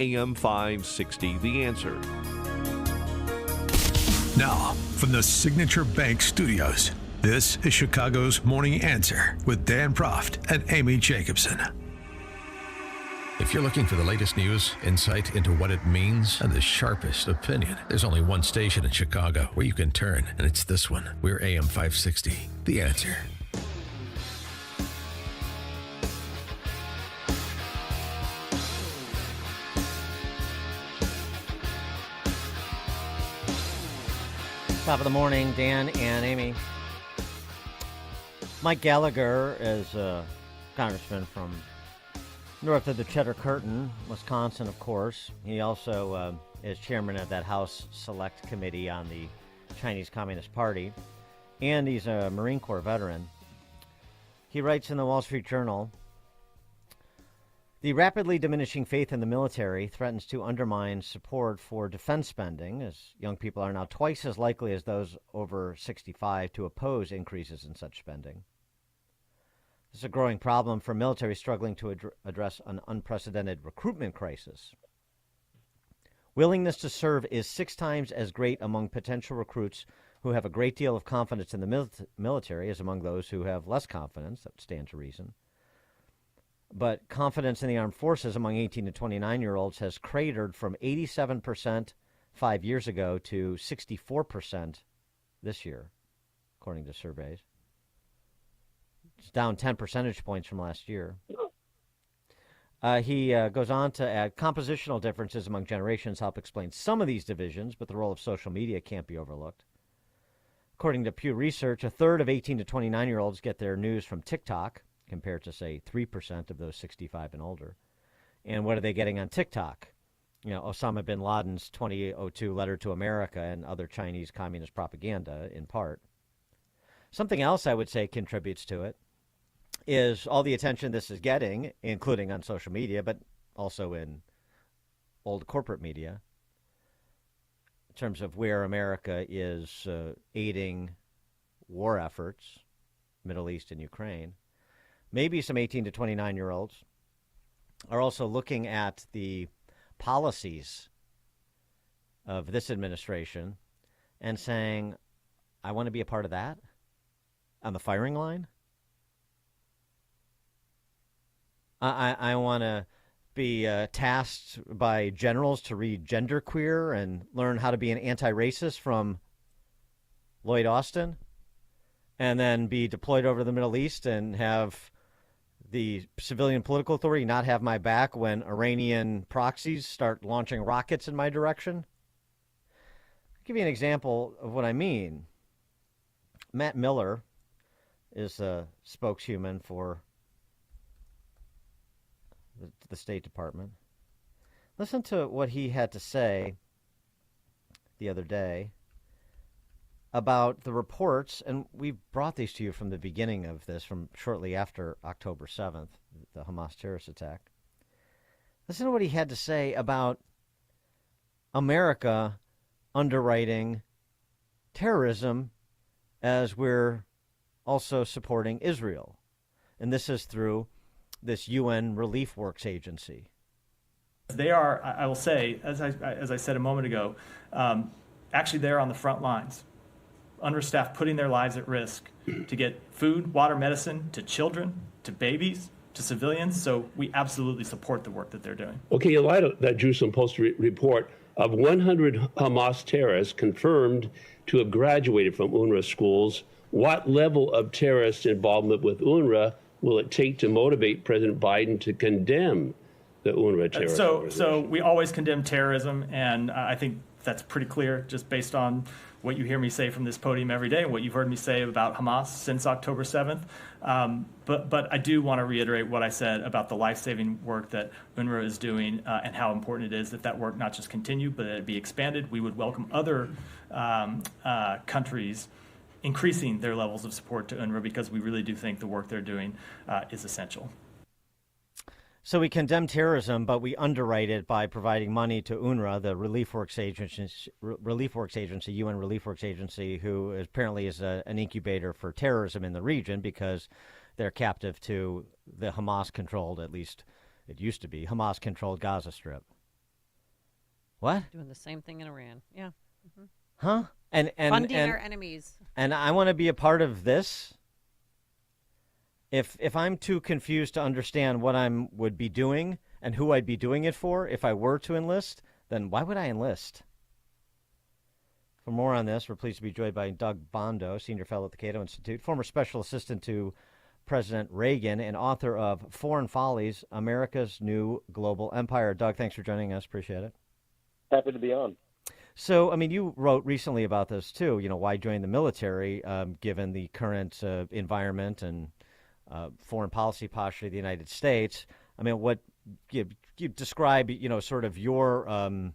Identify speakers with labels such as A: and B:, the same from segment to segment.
A: AM 560, The Answer.
B: Now, from the Signature Bank Studios, this is Chicago's Morning Answer with Dan Proft and Amy Jacobson. If you're looking for the latest news, insight into what it means, and the sharpest opinion, there's only one station in Chicago where you can turn, and it's this one. We're AM 560, The Answer.
C: Top of the morning, Dan and Amy. Mike Gallagher is a congressman from north of the Cheddar Curtain, Wisconsin, of course. He also is chairman of that House Select Committee on the Chinese Communist Party, and he's a Marine Corps veteran. He writes in the Wall Street Journal, "The rapidly diminishing faith in the military threatens to undermine support for defense spending, as young people are now twice as likely as those over 65 to oppose increases in such spending. This is a growing problem for military struggling to address an unprecedented recruitment crisis. Willingness to serve is 6 times as great among potential recruits who have a great deal of confidence in the military as among those who have less confidence. That would stand to reason. But confidence in the armed forces among 18 to 29-year-olds has cratered from 87% 5 years ago to 64% this year, according to surveys. It's down 10 percentage points from last year." He goes on to add, "Compositional differences among generations help explain some of these divisions, but the role of social media can't be overlooked. According to Pew Research, a third of 18 to 29-year-olds get their news from TikTok, compared to, say, 3% of those 65 and older. And what are they getting on TikTok? You know, Osama bin Laden's 2002 letter to America and other Chinese communist propaganda, in part. Something else I would say contributes to it is all the attention this is getting, including on social media, but also in old corporate media, in terms of where America is aiding war efforts, Middle East and Ukraine. Maybe some 18 to 29-year-olds are also looking at the policies of this administration and saying, I want to be a part of that on the firing line. I want to be tasked by generals to read Genderqueer and learn how to be an anti-racist from Lloyd Austin, and then be deployed over the Middle East and have the civilian political authority not have my back when Iranian proxies start launching rockets in my direction. I'll give you an example of what I mean. Matt Miller is a spokeshuman for the State Department. Listen to what he had to say the other day about the reports, and we brought these to you from the beginning of this, from shortly after October 7th, the Hamas terrorist attack. Listen to what he had to say about America underwriting terrorism as we're also supporting Israel. And this is through this UN Relief Works agency.
D: They are, I will say, as I said a moment ago, actually they're on the front lines. UNRWA staff putting their lives at risk to get food, water, medicine to children, to babies, to civilians. So we absolutely support the work that they're doing.
E: Okay, in light of that Jerusalem Post report, of 100 Hamas terrorists confirmed to have graduated from UNRWA schools, what level of terrorist involvement with UNRWA will it take to motivate President Biden to condemn the UNRWA terrorist organization?
D: So we always condemn terrorism, and I think that's pretty clear just based on what you hear me say from this podium every day and what you've heard me say about Hamas since October 7th. But I do want to reiterate what I said about the life-saving work that UNRWA is doing and how important it is that that work not just continue, but that it be expanded. We would welcome other countries increasing their levels of support to UNRWA because we really do think the work they're doing is essential.
C: So we condemn terrorism, but we underwrite it by providing money to UNRWA, the Relief Works Agency, UN Relief Works Agency, who apparently is an incubator for terrorism in the region because they're captive to the Hamas-controlled, at least it used to be, Hamas-controlled Gaza Strip. What?
F: Doing the same thing in Iran. Yeah.
C: Huh? And
F: Funding our enemies.
C: and I want to be a part of this. If I'm too confused to understand what would be doing and who I'd be doing it for if I were to enlist, then why would I enlist? For more on this, we're pleased to be joined by Doug Bandow, Senior Fellow at the Cato Institute, former Special Assistant to President Reagan, and author of Foreign Follies, America's New Global Empire. Doug, thanks for joining us. Appreciate it.
G: Happy to be on.
C: So, I mean, you wrote recently about this, too. Why join the military, given the current environment and foreign policy posture of the United States. I mean, what you describe, sort of your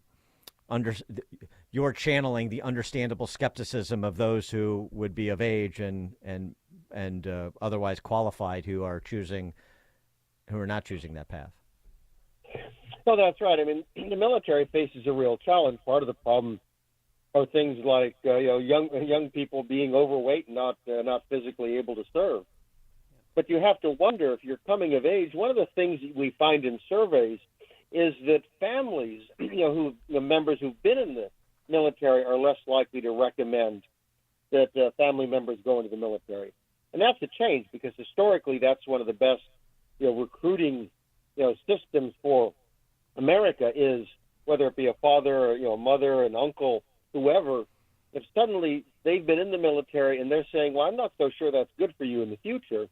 C: you're channeling the understandable skepticism of those who would be of age and otherwise qualified who are not choosing that path.
G: Well, that's right. I mean, the military faces a real challenge. Part of the problem are things like young people being overweight and not physically able to serve. But you have to wonder if you're coming of age. One of the things we find in surveys is that families, members who've been in the military are less likely to recommend that family members go into the military. And that's a change because historically that's one of the best, recruiting, systems for America is whether it be a father or, a mother, an uncle, whoever, if suddenly they've been in the military and they're saying, well, I'm not so sure that's good for you in the future,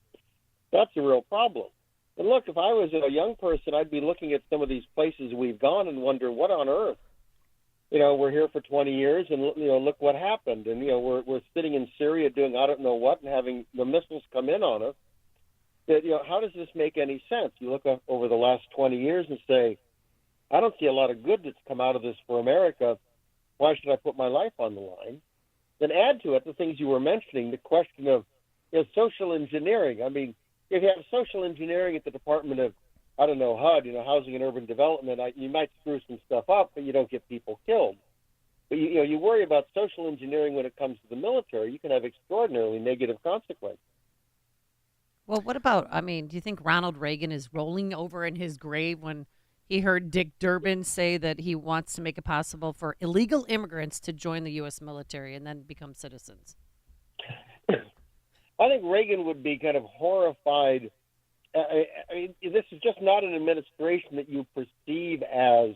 G: that's a real problem. And look, if I was a young person, I'd be looking at some of these places we've gone and wonder, what on earth? We're here for 20 years, and look what happened. And we're sitting in Syria doing I don't know what, and having the missiles come in on us. That how does this make any sense? You look up over the last 20 years and say, I don't see a lot of good that's come out of this for America. Why should I put my life on the line? Then add to it the things you were mentioning, the question of social engineering. I mean, if you have social engineering at the Department of, HUD, Housing and Urban Development, you might screw some stuff up, but you don't get people killed. But you worry about social engineering when it comes to the military, you can have extraordinarily negative consequences.
F: Well, what about, do you think Ronald Reagan is rolling over in his grave when he heard Dick Durbin say that he wants to make it possible for illegal immigrants to join the U.S. military and then become citizens?
G: I think Reagan would be kind of horrified. This is just not an administration that you perceive as,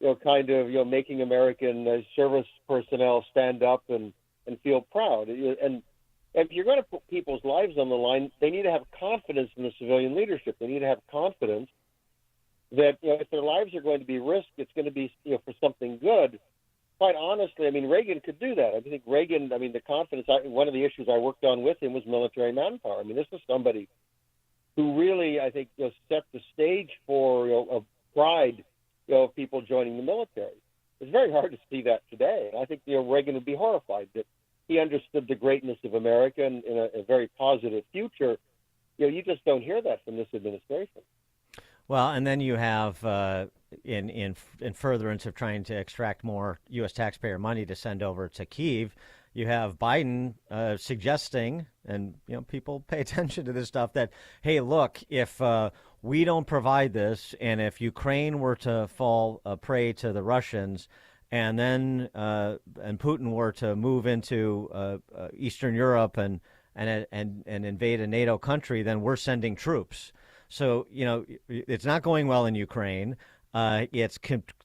G: making American service personnel stand up and feel proud. And if you're going to put people's lives on the line, they need to have confidence in the civilian leadership. They need to have confidence that, if their lives are going to be risked, it's going to be, for something good. Quite honestly, Reagan could do that. I think Reagan, the confidence, one of the issues I worked on with him was military manpower. This is somebody who really, I think, set the stage for a pride of people joining the military. It's very hard to see that today. And I think Reagan would be horrified that he understood the greatness of America and in a very positive future. You just don't hear that from this administration.
C: Well, and then you have, in furtherance of trying to extract more U.S. taxpayer money to send over to Kyiv, you have Biden suggesting, and people pay attention to this stuff, that, hey, look, if we don't provide this, and if Ukraine were to fall prey to the Russians, and then and Putin were to move into Eastern Europe and invade a NATO country, then we're sending troops. So, it's not going well in Ukraine. It's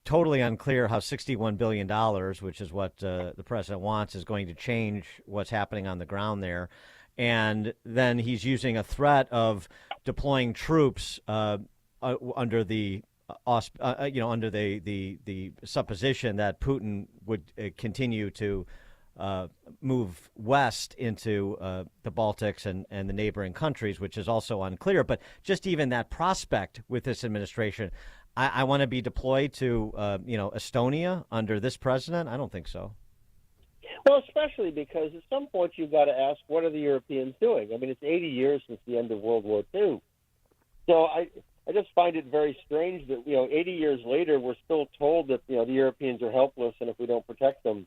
C: totally unclear how $61 billion, which is what the president wants, is going to change what's happening on the ground there. And then he's using a threat of deploying troops under the supposition that Putin would continue to move west into the Baltics and the neighboring countries, which is also unclear. But just even that prospect with this administration, I want to be deployed to Estonia under this president? I don't think so.
G: Well, especially because at some point you've got to ask, what are the Europeans doing? It's 80 years since the end of World War II. So I just find it very strange that 80 years later we're still told that the Europeans are helpless, and if we don't protect them,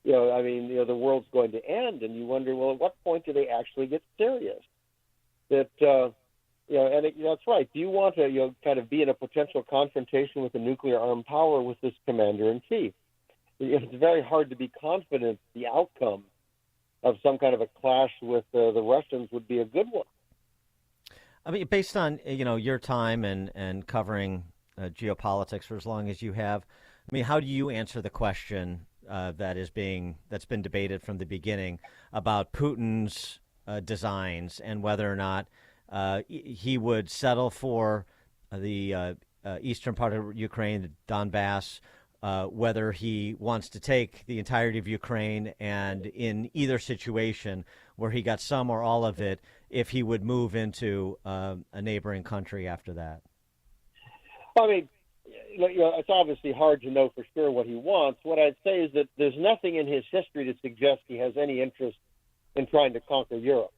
G: the world's going to end. And you wonder, well, at what point do they actually get serious? That That's right. Do you want to, kind of be in a potential confrontation with a nuclear-armed power with this commander-in-chief? It's very hard to be confident the outcome of some kind of a clash with the Russians would be a good one.
C: I mean, based on your time and covering geopolitics for as long as you have, I mean, how do you answer the question that's been debated from the beginning about Putin's designs and whether or not he would settle for the eastern part of Ukraine, the Donbass, whether he wants to take the entirety of Ukraine, and in either situation where he got some or all of it, if he would move into a neighboring country after that?
G: I mean, it's obviously hard to know for sure what he wants. What I'd say is that there's nothing in his history to suggest he has any interest in trying to conquer Europe.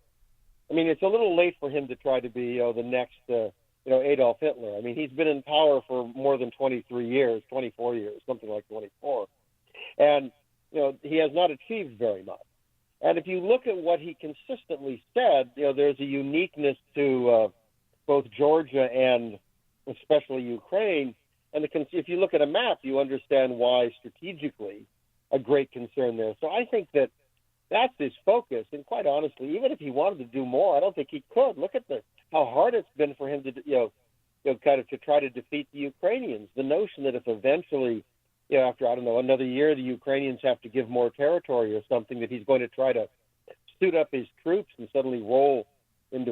G: I mean, it's a little late for him to try to be, the next, Adolf Hitler. I mean, he's been in power for more than 23 years, 24 years, something like 24. And, he has not achieved very much. And if you look at what he consistently said, there's a uniqueness to both Georgia and especially Ukraine. And if you look at a map, you understand why strategically a great concern there. So I think that's his focus. And quite honestly, even if he wanted to do more, I don't think he could. Look at how hard it's been for him to, kind of to try to defeat the Ukrainians. The notion that if eventually, after, another year, the Ukrainians have to give more territory or something, that he's going to try to suit up his troops and suddenly roll into,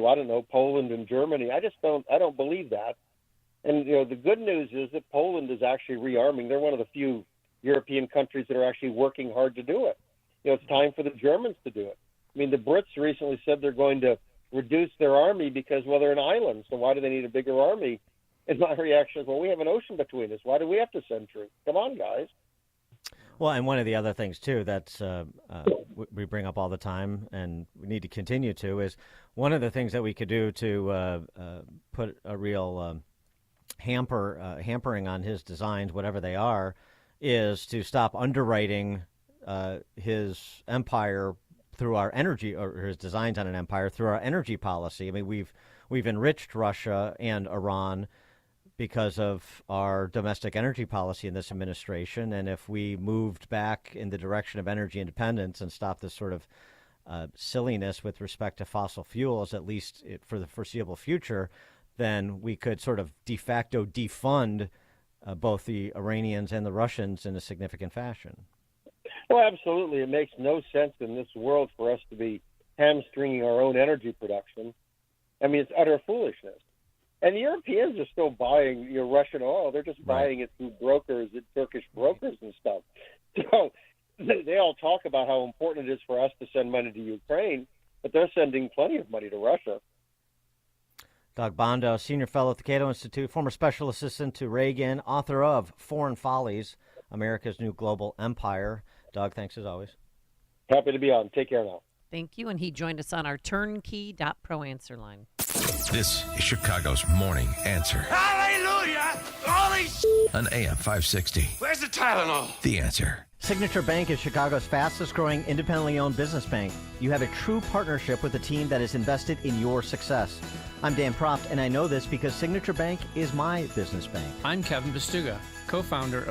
G: Poland and Germany. I don't believe that. And, the good news is that Poland is actually rearming. They're one of the few European countries that are actually working hard to do it. It's time for the Germans to do it. I mean, the Brits recently said they're going to reduce their army because, they're an island, so why do they need a bigger army? And my reaction is, well, we have an ocean between us. Why do we have to send troops? Come on, guys.
C: Well, and one of the other things, too, that's we bring up all the time and we need to continue to is one of the things that we could do to put a real hampering on his designs, whatever they are, is to stop underwriting his empire through our energy, or his designs on an empire through our energy policy. I mean, we've enriched Russia and Iran because of our domestic energy policy in this administration. And if we moved back in the direction of energy independence and stopped this sort of silliness with respect to fossil fuels, at least for the foreseeable future, then we could sort of de facto defund both the Iranians and the Russians in a significant fashion.
G: Well, absolutely. It makes no sense in this world for us to be hamstringing our own energy production. I mean, it's utter foolishness. And the Europeans are still buying Russian oil. They're just buying it through brokers, Turkish brokers and stuff. So they all talk about how important it is for us to send money to Ukraine, but they're sending plenty of money to Russia.
C: Doug Bandow, Senior Fellow at the Cato Institute, former Special Assistant to Reagan, author of Foreign Follies, America's New Global Empire. Doug, thanks as always.
G: Happy to be on. Take care now.
F: Thank you. And he joined us on our turnkey.pro answer line.
B: This is Chicago's Morning Answer.
H: Hallelujah! Holy
B: On AM 560.
H: Where's the Tylenol?
B: The Answer.
C: Signature Bank is Chicago's fastest growing independently owned business bank. You have a true partnership with a team that is invested in your success. I'm Dan Proft, and I know this because Signature Bank is my business bank.
I: I'm Kevin Bastuga, co-founder of